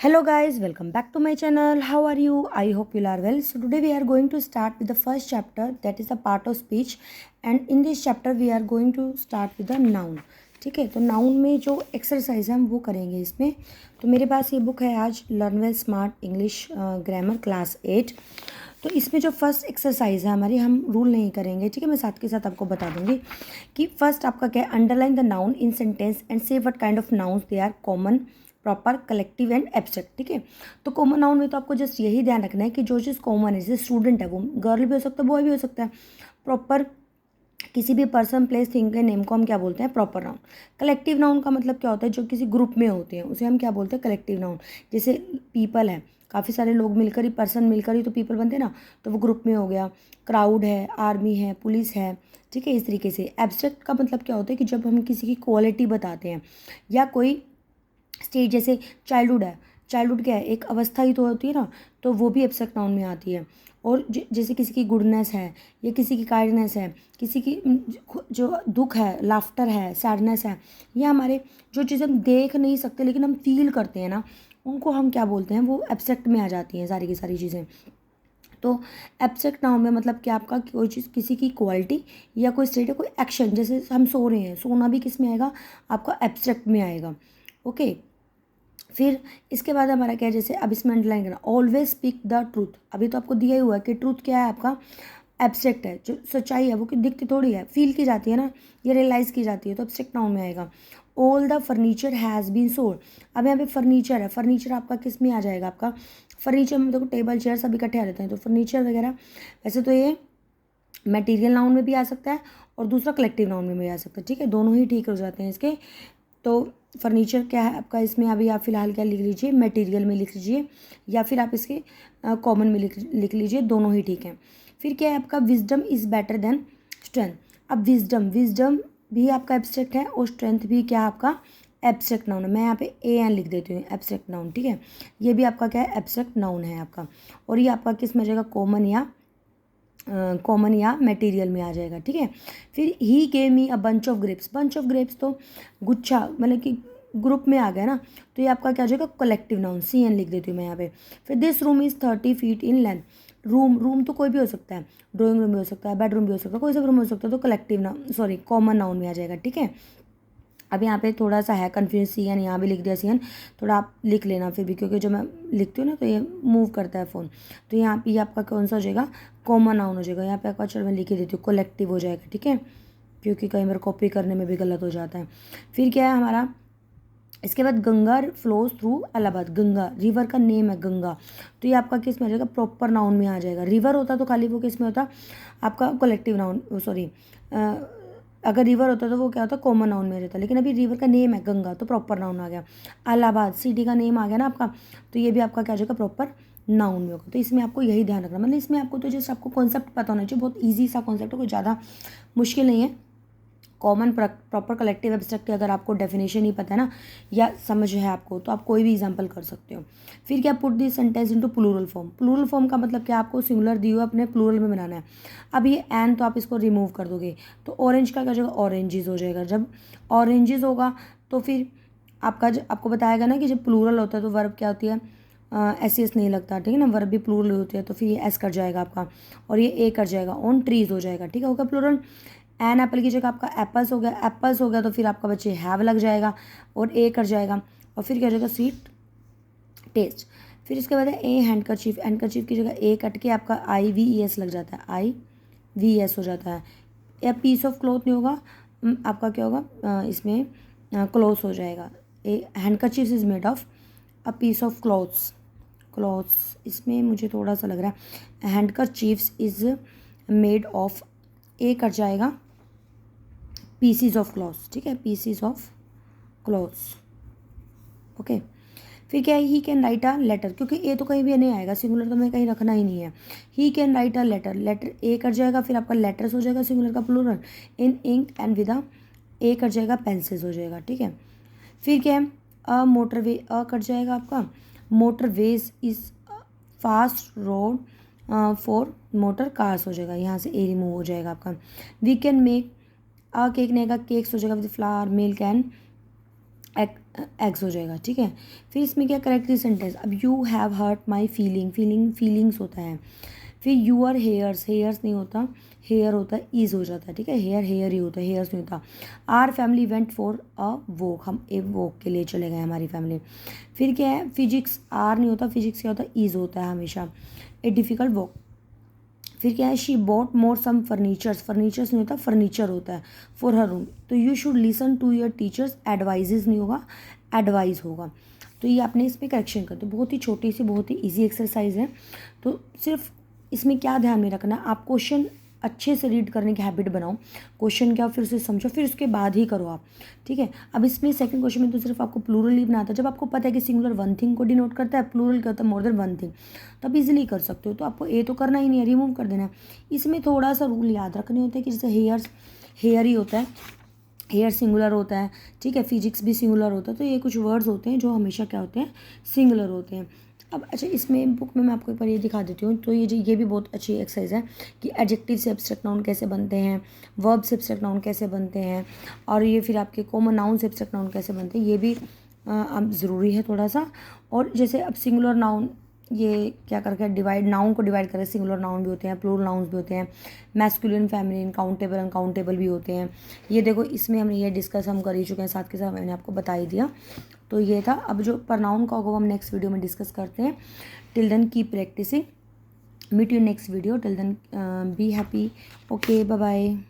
Hello guys, welcome back to my channel. How are you? I hope you are well. So today we are going to start with the first chapter, that is a part of speech, and in this chapter we are going to start with the noun. ठीक है, तो noun में जो exercise है हम वो करेंगे इसमें. तो मेरे पास ये बुक है आज, learn well smart English grammar class 8. तो इसमें जो फर्स्ट एक्सरसाइज है हमारी, हम रूल नहीं करेंगे, ठीक है. मैं साथ के साथ आपको बता दूंगी कि फर्स्ट आपका क्या है, underline the noun in sentence and say what kind of nouns they are common, proper, collective and abstract. ठीक है, तो कॉमन नाउन में तो आपको जस्ट यही ध्यान रखना है कि जो चीज़ कॉमन है, जैसे स्टूडेंट है वो गर्ल भी हो सकता है, बॉय भी हो सकता है. प्रॉपर किसी भी पर्सन प्लेस थिंग के नेम को हम क्या बोलते हैं, प्रॉपर नाउन. कलेक्टिव नाउन का मतलब क्या होता है, जो किसी ग्रुप में होते हैं उसे हम क्या बोलते हैं, कलेक्टिव नाउन. जैसे पीपल है, काफ़ी सारे लोग मिलकर ही, पर्सन मिलकर ही तो पीपल बनते हैं ना, तो वो ग्रुप में हो गया. क्राउड है, आर्मी है, पुलिस है. ठीक है, इस तरीके से. एब्स्ट्रैक्ट का मतलब क्या होता है कि जब हम किसी की क्वालिटी बताते हैं या कोई स्टेज, जैसे चाइल्डहुड है, चाइल्डहुड क्या है, एक अवस्था ही तो होती है ना, तो वो भी एब्स्ट्रैक्ट नाउन में आती है. और जैसे किसी की गुडनेस है या किसी की काइंडनेस है, किसी की जो दुख है, लाफ्टर है, सैडनेस है, या हमारे जो चीज़ें हम देख नहीं सकते लेकिन हम फील करते हैं ना, उनको हम क्या बोलते हैं, वो एब्स्ट्रैक्ट में आ जाती हैं सारी की सारी चीज़ें. तो एब्स्ट्रैक्ट नाउन में मतलब क्या, आपका कोई चीज़, किसी की क्वालिटी या कोई स्टेट है, कोई एक्शन. जैसे हम सो रहे हैं, सोना भी किस में आएगा, आपका एब्स्ट्रैक्ट में आएगा. ओके, फिर इसके बाद हमारा क्या है, जैसे अब इसमें अंडरलाइन करना, ऑलवेज स्पीक द ट्रूथ. अभी तो आपको दिया ही हुआ है कि ट्रूथ क्या है, आपका एब्स्ट्रैक्ट है. जो सच्चाई है वो कि दिखती थोड़ी है, फील की जाती है ना, ये रियलाइज़ की जाती है, तो एब्स्ट्रैक्ट नाउन में आएगा. All the furniture has been sold. अब यहाँ पे फर्नीचर है, फर्नीचर आपका किस में आ जाएगा, आपका फर्नीचर में देखो टेबल चेयर सब इकट्ठे आ जाते हैं, तो फर्नीचर वगैरह. वैसे तो ये मटेरियल नाउन में भी आ सकता है और दूसरा कलेक्टिव नाउन में भी आ सकता है. ठीक है, दोनों ही ठीक हो जाते हैं इसके. तो फर्नीचर क्या है आपका, इसमें अभी आप फिलहाल क्या लिख लीजिए, मटेरियल में लिख लीजिए, या फिर आप इसके कॉमन में लिख लीजिए, दोनों ही ठीक हैं. फिर क्या है आपका, wisdom is better than strength. अब विजडम, विजडम भी आपका एब्स्ट्रैक्ट है और स्ट्रेंथ भी क्या आपका एब्स्ट्रैक्ट नाउन है. मैं यहाँ पे ए एन लिख देती हूँ, एब्स्ट्रैक्ट नाउन. ठीक है, ये भी आपका क्या है, एब्स्ट्रैक्ट नाउन है आपका. और ये आपका किस में जाएगा, कॉमन या मटेरियल में आ जाएगा. ठीक है, फिर he gave me a bunch of grapes. Bunch of grapes तो गुच्छा, मतलब कि ग्रुप में आ गया ना, तो ये आपका क्या हो जाएगा, कलेक्टिव नाउन. सी एन लिख देती हूँ मैं यहाँ पे. फिर this room is 30 feet in length. Room तो कोई भी हो सकता है, ड्राइंग रूम भी हो सकता है, बेडरूम भी हो सकता है, कोई सा रूम हो सकता है, तो collective noun, sorry, common noun में आ जाएगा. ठीक है, अब यहाँ पे थोड़ा सा है कन्फ्यूज, सी एन यहाँ भी लिख दिया, सी एन थोड़ा आप लिख लेना फिर भी, क्योंकि जो मैं लिखती हूँ ना तो ये मूव करता है फ़ोन. तो यहाँ पे आपका कौन सा हो जाएगा, कॉमन नाउन हो जाएगा. यहाँ पे आपका, चलो मैं लिख ही देती हूँ, कलेक्टिव हो जाएगा. ठीक है, क्योंकि कई बार कॉपी करने में भी गलत हो जाता है. फिर क्या है हमारा, इसके बाद Ganga flows through Allahabad. Ganga river का नेम है, गंगा, तो ये आपका किस में आ जाएगा, प्रॉपर नाउन में आ जाएगा. रिवर होता तो खाली वो किस में होता, आपका कलेक्टिव नाउन, सॉरी, अगर रिवर होता तो वो क्या होता, कॉमन नाउन में रहता. लेकिन अभी रिवर का नेम है गंगा, तो प्रॉपर नाउन आ गया. इलाहाबाद सिटी का नेम आ गया ना आपका, तो ये भी आपका क्या हो जाएगा, प्रॉपर नाउन में होगा. तो इसमें आपको यही ध्यान रखना, मतलब इसमें आपको तो जस्ट आपको कॉन्सेप्ट पता होना चाहिए. बहुत ईजी सा कॉन्सेप्ट है, कोई ज़्यादा मुश्किल नहीं है. कॉमन, प्रॉपर, कलेक्टिव, एब्स्ट्रैक्ट की अगर आपको डेफिनेशन ही पता है ना, या समझ है आपको, तो आप कोई भी एग्जांपल कर सकते हो. फिर क्या, put this sentence into plural form. Plural form का मतलब क्या, आपको सिंगुलर दी हुआ अपने प्लूरल में बनाना है. अब ये एन तो आप इसको रिमूव कर दोगे, तो ऑरेंज का क्या हो जाएगा, ऑरेंजेस हो जाएगा. जब ऑरेंजेस होगा तो फिर आपको बताएगा ना कि जब प्लूरल होता है तो वर्ब क्या होती है, एस एस नहीं लगता. ठीक है ना, वर्ब भी प्लूरल होती है, तो फिर ये एस कर जाएगा आपका, और ये ए कर जाएगा, ऑन ट्रीज हो जाएगा. ठीक है, होगा प्लूरल. एन एप्पल की जगह आपका एप्पल्स हो गया, एप्पल्स हो गया, तो फिर आपका बच्चे हैव लग जाएगा और ए कर जाएगा, और फिर क्या हो जाएगा, स्वीट टेस्ट. फिर इसके बाद है ए हैंडकरचीफ. हैंडकरचीफ की जगह ए कट के आपका आई वी ई एस लग जाता है, आई वी एस हो जाता है. या पीस ऑफ क्लॉथ नहीं होगा, आपका क्या होगा, इसमें क्लोथ्स हो जाएगा. A handkerchief is made of a piece of cloths. इसमें मुझे थोड़ा सा लग रहा है handkerchiefs is made of, a cut जाएगा, पीसीज ऑफ क्लॉथ्स. ठीक है, पीसीज ऑफ क्लॉथ्स. ओके, फिर क्या है, he can write a letter. क्योंकि ए तो कहीं भी नहीं आएगा, सिंगुलर तो मैं कहीं रखना ही नहीं है. He can write a letter. Letter a कर जाएगा, फिर आपका लेटर्स हो जाएगा, सिंगुलर का plural, in ink and with a, a कर जाएगा, पेंसिल्स हो जाएगा. ठीक है, फिर क्या है, अ मोटरवे, अ कट जाएगा आपका, motorways is fast road for motor cars हो जाएगा, यहाँ से ए रिमूव हो जाएगा आपका. वी कैन मेक, केक नहीं का केक्स हो जाएगा, with flower, milk and egg. Eggs हो जाएगा, ठीक है। फिर इसमें क्या करेक्ट सेंटेंस, अब you have hurt my feelings होता है। फिर यू आर हेयर्स नहीं होता, हेयर होता है, ईज हो जाता है, ठीक है। हेयर ही होता है, हेयर्स नहीं होता। Our family went for a walk, हम एक वॉक के लिए चले गए हमारी फैमिली। फिर क्या है, फिजिक्स आर नहीं होता, फिजिक्स क्या होता है, ईज होता है हमेशा। A difficult walk. फिर क्या है, she bought more some furnitures नहीं होता, फर्नीचर होता है, फॉर हर रूम। तो you should listen to your teachers, advices नहीं होगा, एडवाइस होगा। तो ये आपने इसमें करेक्शन कर दो। बहुत ही छोटी सी, बहुत ही ईजी एक्सरसाइज है। तो सिर्फ इसमें क्या ध्यान में रखना, आप क्वेश्चन अच्छे से रीड करने की हैबिट बनाओ। क्वेश्चन क्या, फिर उसे समझो, फिर उसके बाद ही करो आप, ठीक है। अब इसमें सेकंड क्वेश्चन में तो सिर्फ आपको प्लूरल ही बनाता है। जब आपको पता है कि सिंगुलर वन थिंग को डिनोट करता है, प्लूरल क्या होता है, मोर देन वन थिंग, तो आप इजीली कर सकते हो। तो आपको ए तो करना ही नहीं है, रिमूव कर देना है। इसमें थोड़ा सा रूल याद रखने होते हैं कि जैसे हेयर ही होता है, हेयर सिंगुलर होता है, ठीक है। फिजिक्स भी सिंगुलर होता है। तो ये कुछ वर्ड्स होते हैं जो हमेशा क्या होते हैं, सिंगुलर होते हैं। अब अच्छा, इसमें बुक में मैं आपको एक बार ये दिखा देती हूँ। तो ये भी बहुत अच्छी एक्सरसाइज है कि एडजेक्टिव से एब्स्ट्रैक्ट नाउन कैसे बनते हैं, वर्ब से एब्स्ट्रैक्ट नाउन कैसे बनते हैं, और ये फिर आपके कॉमन नाउन से एब्स्ट्रैक्ट नाउन कैसे बनते हैं, ये भी अब ज़रूरी है थोड़ा सा। और जैसे अब सिंगुलर नाउन, ये क्या करके डिवाइड, नाउन को डिवाइड करें, सिंगुलर नाउन भी होते हैं, प्लूरल नाउन्स भी होते हैं, मैस्कुलिन फेमिनिन, काउंटेबल अनकाउंटेबल भी होते हैं। ये देखो, इसमें हमने ये डिस्कस हम कर ही चुके हैं, साथ के साथ मैंने आपको बता ही दिया। तो ये था। अब जो प्रनाउन का होगा वो हम नेक्स्ट वीडियो में डिस्कस करते हैं। Till then keep practicing, meet you next video, till then be happy, okay, bye bye.